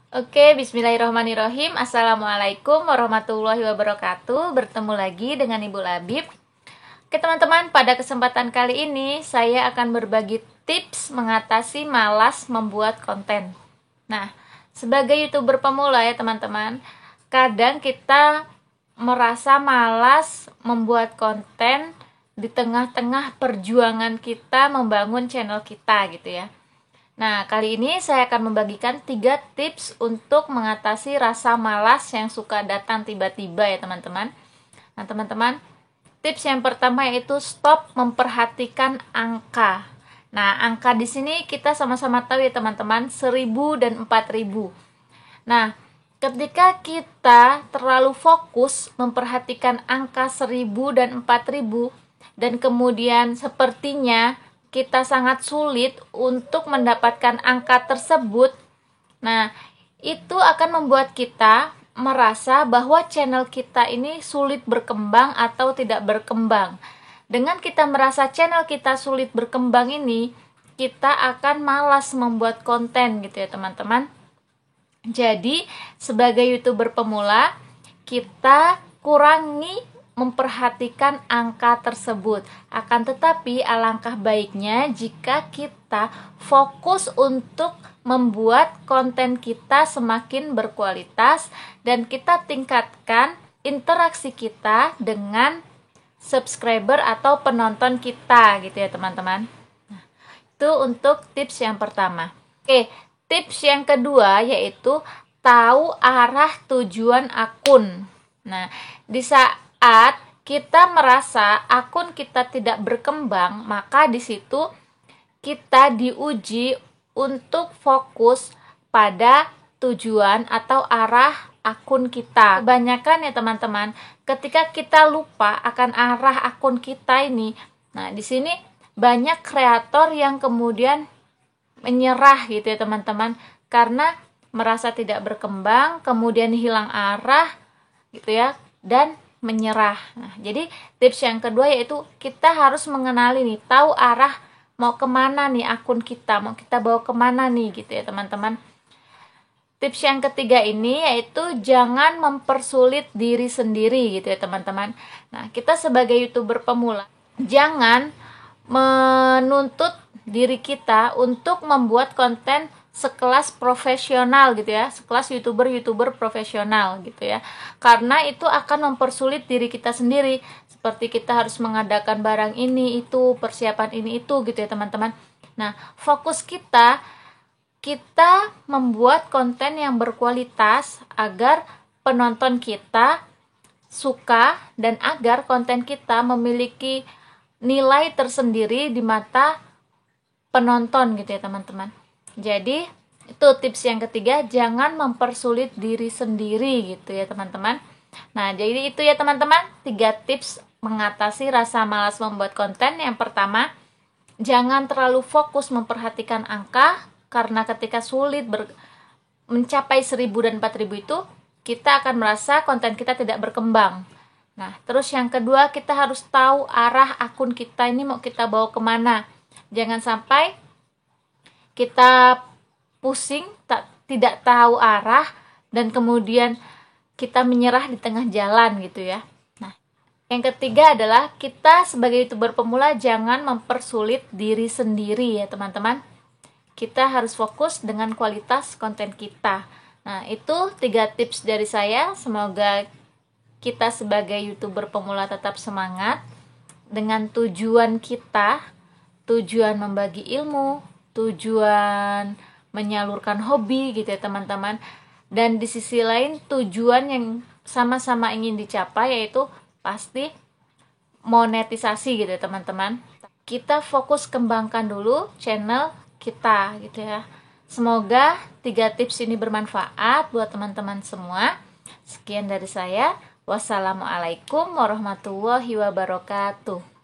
Oke, bismillahirrahmanirrahim. Assalamualaikum warahmatullahi wabarakatuh. Bertemu lagi dengan Ibu Labib. Oke teman-teman, pada kesempatan kali ini saya akan berbagi tips mengatasi malas membuat konten. Nah, sebagai YouTuber pemula ya teman-teman, kadang kita merasa malas membuat konten di tengah-tengah perjuangan kita membangun channel kita gitu ya. Nah, kali ini saya akan membagikan 3 tips untuk mengatasi rasa malas yang suka datang tiba-tiba ya teman-teman. Nah, teman-teman, tips yang pertama yaitu stop memperhatikan angka. Nah, angka di sini kita sama-sama tahu ya teman-teman, 1000 dan 4000. Nah, ketika kita terlalu fokus memperhatikan angka 1000 dan 4000 dan kemudian sepertinya kita sangat sulit untuk mendapatkan angka tersebut. Nah, itu akan membuat kita merasa bahwa channel kita ini sulit berkembang atau tidak berkembang. Dengan kita merasa channel kita sulit berkembang ini, kita akan malas membuat konten gitu ya teman-teman. Jadi, sebagai YouTuber pemula, kita kurangi memperhatikan angka tersebut. Akan tetapi alangkah baiknya jika kita fokus untuk membuat konten kita semakin berkualitas dan kita tingkatkan interaksi kita dengan subscriber atau penonton kita gitu ya teman-teman. Nah, itu untuk tips yang pertama. Oke, tips yang kedua yaitu tahu arah tujuan akun. Nah, di saat kita merasa akun kita tidak berkembang, maka di situ kita diuji untuk fokus pada tujuan atau arah akun kita. Kebanyakan ya teman-teman, ketika kita lupa akan arah akun kita ini, nah di sini banyak kreator yang kemudian menyerah gitu ya teman-teman, karena merasa tidak berkembang, kemudian hilang arah gitu ya, dan menyerah. Nah, jadi tips yang kedua yaitu kita harus mengenali nih, tahu arah mau kemana nih akun kita, mau kita bawa kemana nih gitu ya teman-teman. Tips yang ketiga ini yaitu jangan mempersulit diri sendiri gitu ya teman-teman. Nah, kita sebagai YouTuber pemula jangan menuntut diri kita untuk membuat konten sekelas profesional gitu ya, sekelas YouTuber profesional gitu ya, karena itu akan mempersulit diri kita sendiri, seperti kita harus mengadakan barang ini itu, persiapan ini itu gitu ya teman-teman. Nah, fokus kita membuat konten yang berkualitas agar penonton kita suka dan agar konten kita memiliki nilai tersendiri di mata penonton gitu ya teman-teman. Jadi itu tips yang ketiga, jangan mempersulit diri sendiri gitu ya teman-teman. Nah, jadi itu ya teman-teman, 3 tips mengatasi rasa malas membuat konten. Yang pertama, jangan terlalu fokus memperhatikan angka, karena ketika sulit mencapai 1000 dan 4000 itu, kita akan merasa konten kita tidak berkembang. Nah, terus yang kedua, kita harus tahu arah akun kita ini mau kita bawa kemana. Jangan sampai kita pusing, tidak tahu arah, dan kemudian kita menyerah di tengah jalan gitu ya. Nah, yang ketiga adalah kita sebagai YouTuber pemula jangan mempersulit diri sendiri ya teman-teman. Kita harus fokus dengan kualitas konten kita. Nah, itu 3 tips dari saya. Semoga kita sebagai YouTuber pemula tetap semangat dengan tujuan kita, tujuan membagi ilmu, tujuan menyalurkan hobi gitu ya teman-teman, dan di sisi lain tujuan yang sama-sama ingin dicapai yaitu pasti monetisasi gitu ya teman-teman. Kita fokus kembangkan dulu channel kita gitu ya. Semoga 3 tips ini bermanfaat buat teman-teman semua. Sekian dari saya. Wassalamualaikum warahmatullahi wabarakatuh.